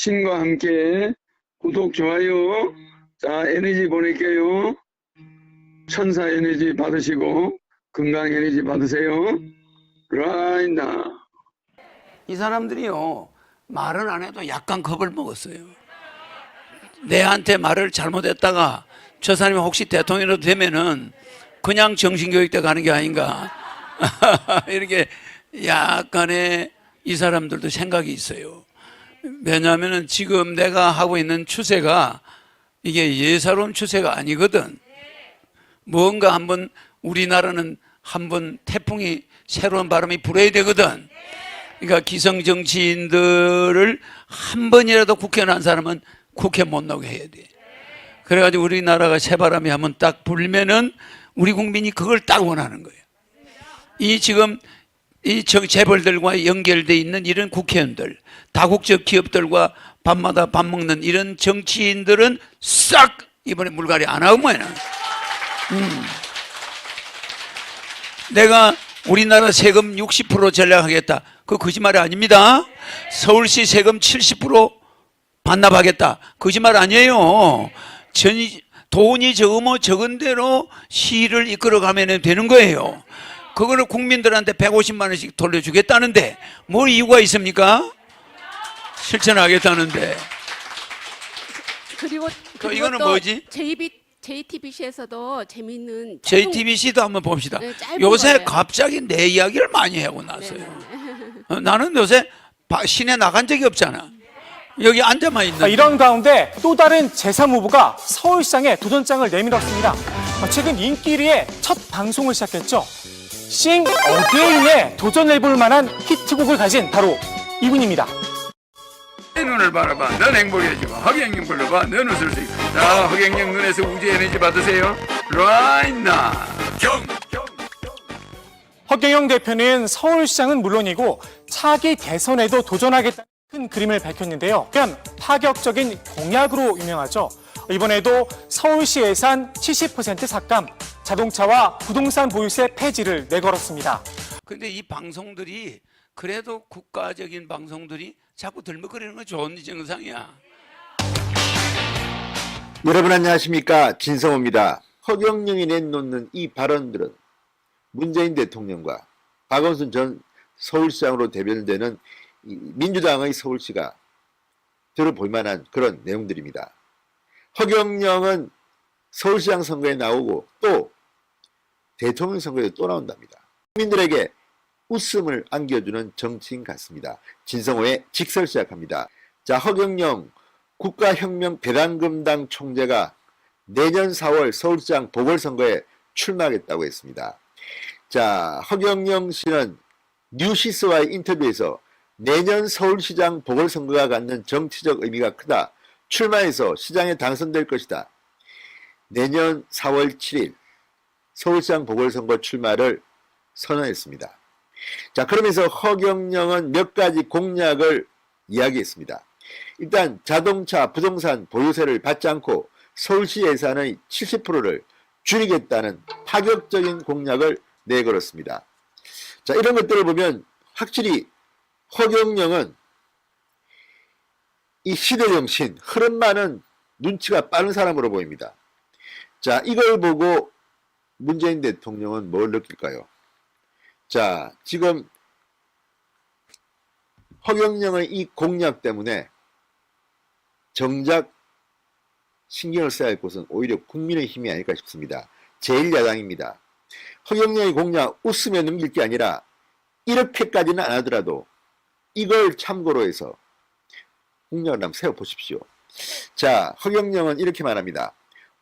신과 함께 구독, 좋아요. 자, 에너지 보낼게요. 천사 에너지 받으시고 건강 에너지 받으세요. 라이나. 이 사람들이요, 말은 안 해도 약간 겁을 먹었어요. 내한테 말을 잘못했다가 저 사람이 혹시 대통령으로 되면은 그냥 정신교육대 가는 게 아닌가. 이렇게 약간의 이 사람들도 생각이 있어요. 왜냐하면 지금 내가 하고 있는 추세가 이게 예사로운 추세가 아니거든. 뭔가 한번 우리나라는 한번 태풍이 새로운 바람이 불어야 되거든. 그러니까 기성 정치인들을 한 번이라도 국회에 난 사람은 국회 못 나오게 해야 돼. 그래가지고 우리나라가 새바람이 한번 딱 불면은 우리 국민이 그걸 딱 원하는 거예요. 이 지금 이 재벌들과 연결돼 있는 이런 국회의원들, 다국적 기업들과 밤마다 밥 먹는 이런 정치인들은 싹 이번에 물갈이 안 하고 뭐야. 내가 우리나라 세금 60% 전략하겠다. 그거 거짓말이 아닙니다. 서울시 세금 70% 반납하겠다. 거짓말 아니에요. 돈이 적은 대로 시를 이끌어가면 되는 거예요. 그거를 국민들한테 150만 원씩 돌려주겠다는데 뭘 이유가 있습니까? 실천하겠다는데. 그리고 이거는 뭐지? JTBC에서도 재미있는 JTBC도 한번 봅시다. 네, 요새 거예요. 갑자기 내 이야기를 많이 하고 나서요. 네. 나는 요새 시내 나간 적이 없잖아. 여기 앉아만 있는. 이런 가운데 또 다른 제3 후보가 서울시장에 도전장을 내밀었습니다. 최근 인기리에 첫 방송을 시작했죠. 싱 어게인에 도전해볼 만한 히트곡을 가진 바로 이분입니다. 내 눈을 바라봐. 넌 행복해지고. 허경영 불러봐. 넌 웃을 수 있고. 자, 허경영 눈에서 우주 에너지 받으세요. 라이나. 허경영 대표는 서울시장은 물론이고 차기 대선에도 도전하겠다는 큰 그림을 밝혔는데요. 그냥 파격적인 공약으로 유명하죠. 이번에도 서울시 예산 70% 삭감, 자동차와 부동산 보유세 폐지를 내걸었습니다. 근데 이 방송들이 그래도 국가적인 방송들이 자꾸 들먹거리는 건 좋은 정상이야. 여러분 안녕하십니까, 진성호입니다. 허경영이 내놓는 이 발언들은 문재인 대통령과 박원순 전 서울시장으로 대변되는 민주당의 서울시가 들어볼 만한 그런 내용들입니다. 허경영은 서울시장 선거에 나오고 또 대통령 선거에 또 나온답니다. 국민들에게 웃음을 안겨주는 정치인 같습니다. 진성호의 직설 시작합니다. 자, 허경영 국가혁명 배당금당 총재가 내년 4월 서울시장 보궐선거에 출마하겠다고 했습니다. 자, 허경영 씨는 뉴시스와의 인터뷰에서 내년 서울시장 보궐선거가 갖는 정치적 의미가 크다. 출마해서 시장에 당선될 것이다. 내년 4월 7일 서울시장 보궐선거 출마를 선언했습니다. 자, 그러면서 허경영은 몇 가지 공약을 이야기했습니다. 일단 자동차, 부동산 보유세를 받지 않고 서울시 예산의 70%를 줄이겠다는 파격적인 공약을 내걸었습니다. 자, 이런 것들을 보면 확실히 허경영은 이 시대정신, 흐름만은 눈치가 빠른 사람으로 보입니다. 자, 이걸 보고 문재인 대통령은 뭘 느낄까요? 자, 지금 허경영의 이 공약 때문에 정작 신경을 써야 할 곳은 오히려 국민의힘이 아닐까 싶습니다. 제1야당입니다. 허경영의 공약 웃으며 넘길 게 아니라 이렇게까지는 안 하더라도 이걸 참고로 해서 공약을 한번 세워보십시오. 자, 허경영은 이렇게 말합니다.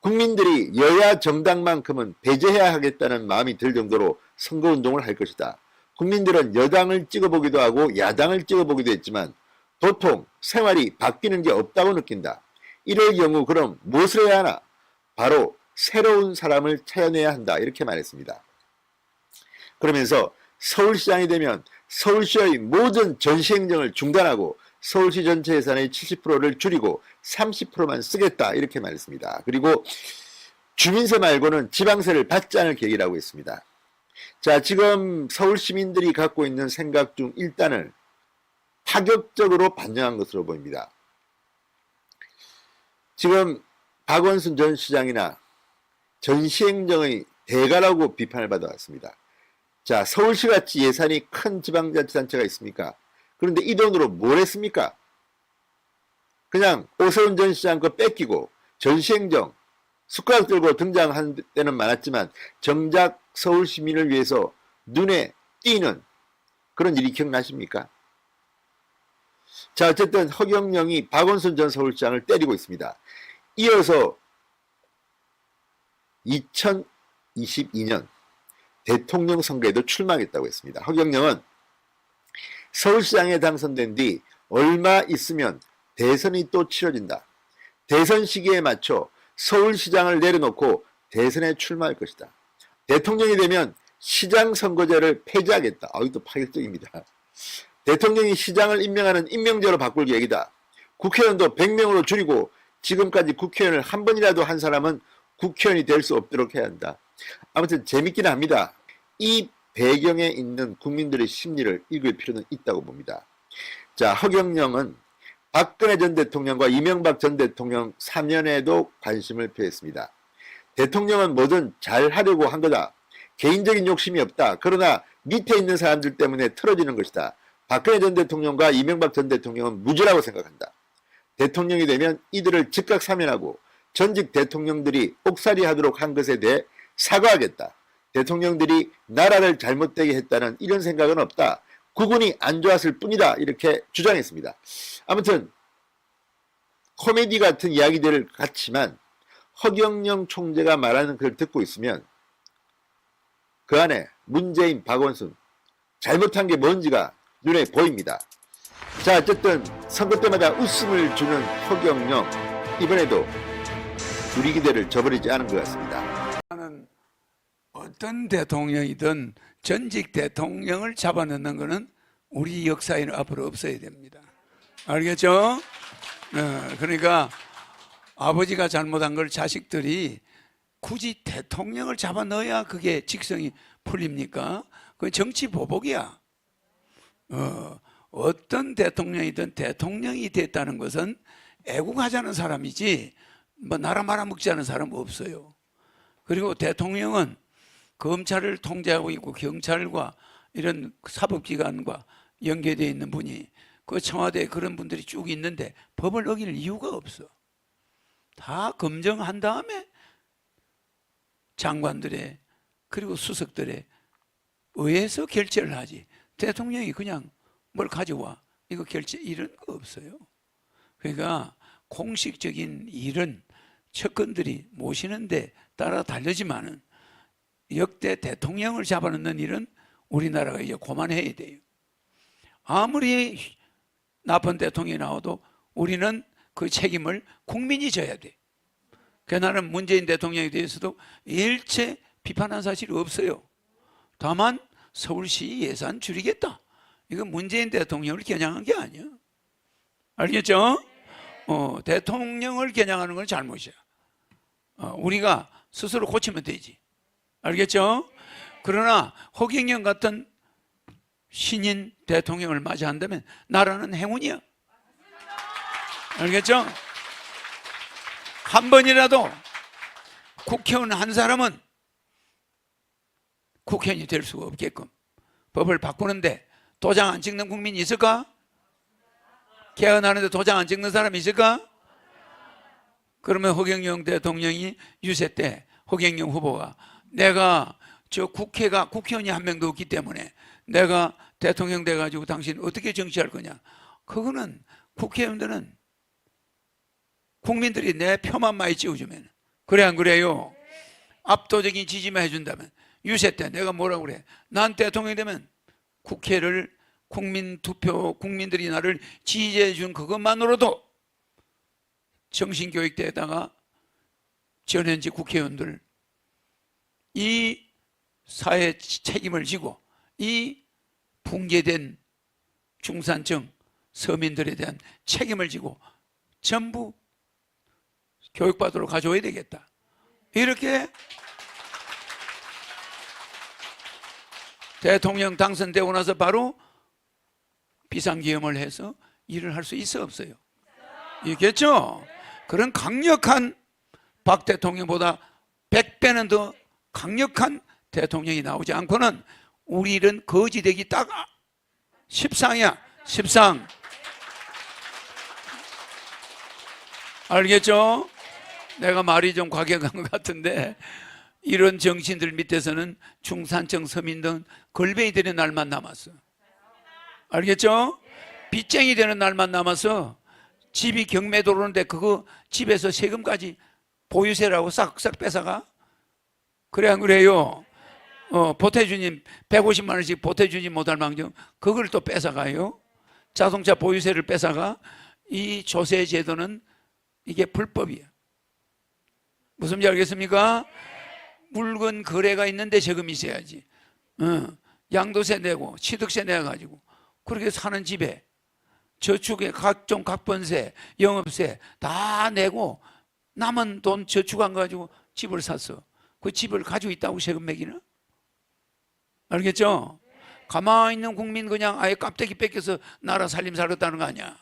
국민들이 여야 정당만큼은 배제해야 하겠다는 마음이 들 정도로 선거운동을 할 것이다. 국민들은 여당을 찍어보기도 하고 야당을 찍어보기도 했지만 도통 생활이 바뀌는 게 없다고 느낀다. 이럴 경우 그럼 무엇을 해야 하나? 바로 새로운 사람을 찾아내야 한다. 이렇게 말했습니다. 그러면서 서울시장이 되면 서울시의 모든 전시행정을 중단하고 서울시 전체 예산의 70%를 줄이고 30%만 쓰겠다. 이렇게 말했습니다. 그리고 주민세 말고는 지방세를 받지 않을 계획이라고 했습니다. 자, 지금 서울 시민들이 갖고 있는 생각 중 일단을 파격적으로 반영한 것으로 보입니다. 지금 박원순 전 시장이나 전시행정의 대가라고 비판을 받아왔습니다. 자, 서울시같이 예산이 큰 지방자치단체가 있습니까? 그런데 이 돈으로 뭘 했습니까? 그냥 오세훈 전 시장 거 뺏기고 전시행정 숟가락 들고 등장한 때는 많았지만 정작 서울 시민을 위해서 눈에 띄는 그런 일이 기억나십니까? 자, 어쨌든 허경영이 박원순 전 서울시장을 때리고 있습니다. 이어서 2022년 대통령 선거에도 출마하겠다고 했습니다. 허경영은 서울시장에 당선된 뒤 얼마 있으면 대선이 또 치러진다. 대선 시기에 맞춰 서울시장을 내려놓고 대선에 출마할 것이다. 대통령이 되면 시장 선거제를 폐지하겠다. 이것도 파격적입니다. 대통령이 시장을 임명하는 임명제로 바꿀 계획이다. 국회의원도 100명으로 줄이고 지금까지 국회의원을 한 번이라도 한 사람은 국회의원이 될 수 없도록 해야 한다. 아무튼 재밌기는 합니다. 이 배경에 있는 국민들의 심리를 읽을 필요는 있다고 봅니다. 자, 허경영은 박근혜 전 대통령과 이명박 전 대통령 사면에도 관심을 표했습니다. 대통령은 뭐든 잘하려고 한 거다. 개인적인 욕심이 없다. 그러나 밑에 있는 사람들 때문에 틀어지는 것이다. 박근혜 전 대통령과 이명박 전 대통령은 무죄라고 생각한다. 대통령이 되면 이들을 즉각 사면하고 전직 대통령들이 옥살이 하도록 한 것에 대해 사과하겠다. 대통령들이 나라를 잘못되게 했다는 이런 생각은 없다. 국운이 안 좋았을 뿐이다. 이렇게 주장했습니다. 아무튼 코미디 같은 이야기들 같지만 허경영 총재가 말하는 걸 듣고 있으면 그 안에 문재인, 박원순 잘못한 게 뭔지가 눈에 보입니다. 자, 어쨌든 선거 때마다 웃음을 주는 허경영, 이번에도 우리 기대를 저버리지 않은 것 같습니다. 어떤 대통령이든 전직 대통령을 잡아넣는 것은 우리 역사에는 앞으로 없어야 됩니다. 알겠죠? 그러니까 아버지가 잘못한 걸 자식들이 굳이 대통령을 잡아넣어야 그게 직성이 풀립니까? 그건 정치 보복이야. 어떤 대통령이든 대통령이 됐다는 것은 애국하자는 사람이지 뭐 나라 말아먹지 않은 사람은 없어요. 그리고 대통령은 검찰을 통제하고 있고 경찰과 이런 사법기관과 연계되어 있는 분이 그 청와대에 그런 분들이 쭉 있는데 법을 어길 이유가 없어. 다 검증한 다음에 장관들의 그리고 수석들의 의해서 결재를 하지. 대통령이 그냥 뭘 가져와 이거 결재 이런 거 없어요. 그러니까 공식적인 일은 측근들이 모시는데 따라 다르지만은 역대 대통령을 잡아넣는 일은 우리나라가 이제 그만해야 돼요. 아무리 나쁜 대통령이 나와도 우리는 그 책임을 국민이 져야 돼. 그래서 나는 문재인 대통령에 대해서도 일체 비판한 사실이 없어요. 다만 서울시 예산 줄이겠다. 이건 문재인 대통령을 겨냥한 게 아니야. 알겠죠? 대통령을 겨냥하는 건 잘못이야. 우리가 스스로 고치면 되지. 알겠죠? 그러나 허경영 같은 신인 대통령을 맞이한다면 나라는 행운이야. 알겠죠? 한 번이라도 국회의원 한 사람은 국회의원이 될 수가 없게끔 법을 바꾸는데 도장 안 찍는 국민이 있을까? 개헌하는데 도장 안 찍는 사람이 있을까? 그러면 허경영 대통령이 유세 때 허경영 후보가 내가 저 국회의원이 한 명도 없기 때문에 내가 대통령 돼가지고 당신 어떻게 정치할 거냐? 그거는 국회의원들은 국민들이 내 표만 많이 찍어주면 그래 안 그래요? 압도적인 지지만 해준다면 유세 때 내가 뭐라고 그래? 난 대통령이 되면 국회를 국민 투표 국민들이 나를 지지해 준 그것만으로도 정신교육대에다가 전현직 국회의원들 이 사회 책임을 지고 이 붕괴된 중산층 서민들에 대한 책임을 지고 전부 교육받으러 가져와야 되겠다. 이렇게 대통령 당선되고 나서 바로 비상계엄을 해서 일을 할 수 있어 없어요? 있겠죠? 그런 강력한 박 대통령보다 100배는 더 강력한 대통령이 나오지 않고는 우리 일은 거지되기 딱 십상이야. 십상. 알겠죠? 내가 말이 좀 과격한 것 같은데 이런 정신들 밑에서는 중산층 서민 등 걸베이 되는 날만 남았어. 알겠죠? 빚쟁이 되는 날만 남아서 집이 경매 들어오는데 그거 집에서 세금까지 보유세라고 싹싹 뺏어가? 그래 안 그래요? 보태주님 150만 원씩 보태주지 못할 망정 그걸 또 뺏어가요? 자동차 보유세를 뺏어가? 이 조세 제도는 이게 불법이야. 무슨 말인지 알겠습니까? 물건 거래가 있는데 세금이 있어야지. 양도세 내고 취득세 내가지고 그렇게 사는 집에 저축에 각종 각본세, 영업세 다 내고 남은 돈 저축한 거 가지고 집을 샀어. 그 집을 가지고 있다고 세금 매기나? 알겠죠? 가만히 있는 국민 그냥 아예 깝대기 뺏겨서 나라 살림 살았다는 거 아니야.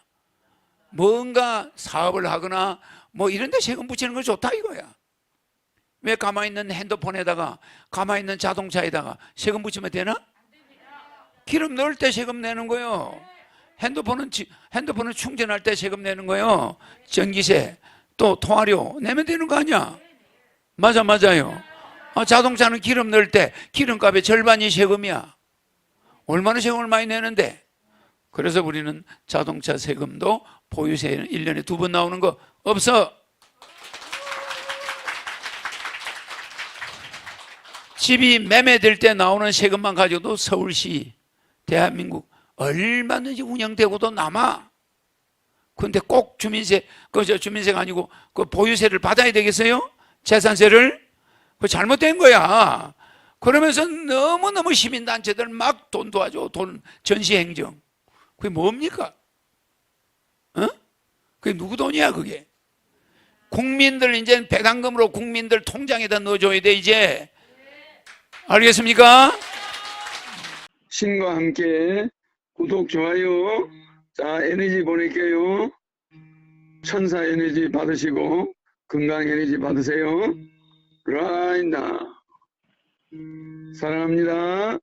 뭔가 사업을 하거나 뭐 이런 데 세금 붙이는 거 좋다 이거야. 왜 가만히 있는 핸드폰에다가 가만히 있는 자동차에다가 세금 붙이면 되나? 기름 넣을 때 세금 내는 거요. 핸드폰은 충전할 때 세금 내는 거요. 전기세 또 통화료 내면 되는 거 아니야. 맞아요. 자동차는 기름 넣을 때 기름값의 절반이 세금이야. 얼마나 세금을 많이 내는데. 그래서 우리는 자동차 세금도 보유세는 1년에 2번 나오는 거 없어. 집이 매매될 때 나오는 세금만 가지고도 서울시, 대한민국 얼마든지 운영되고도 남아. 근데 꼭 주민세가 아니고 그 보유세를 받아야 되겠어요? 재산세를? 그거 잘못된 거야. 그러면서 너무너무 시민단체들 막 돈 도와줘. 돈 전시행정. 그게 뭡니까? 그게 누구 돈이야 그게? 국민들 이제 배당금으로 국민들 통장에다 넣어줘야 돼 이제. 알겠습니까? 신과 함께 구독, 좋아요. 자, 에너지 보낼게요. 천사 에너지 받으시고 건강 에너지 받으세요. 라인다. 사랑합니다.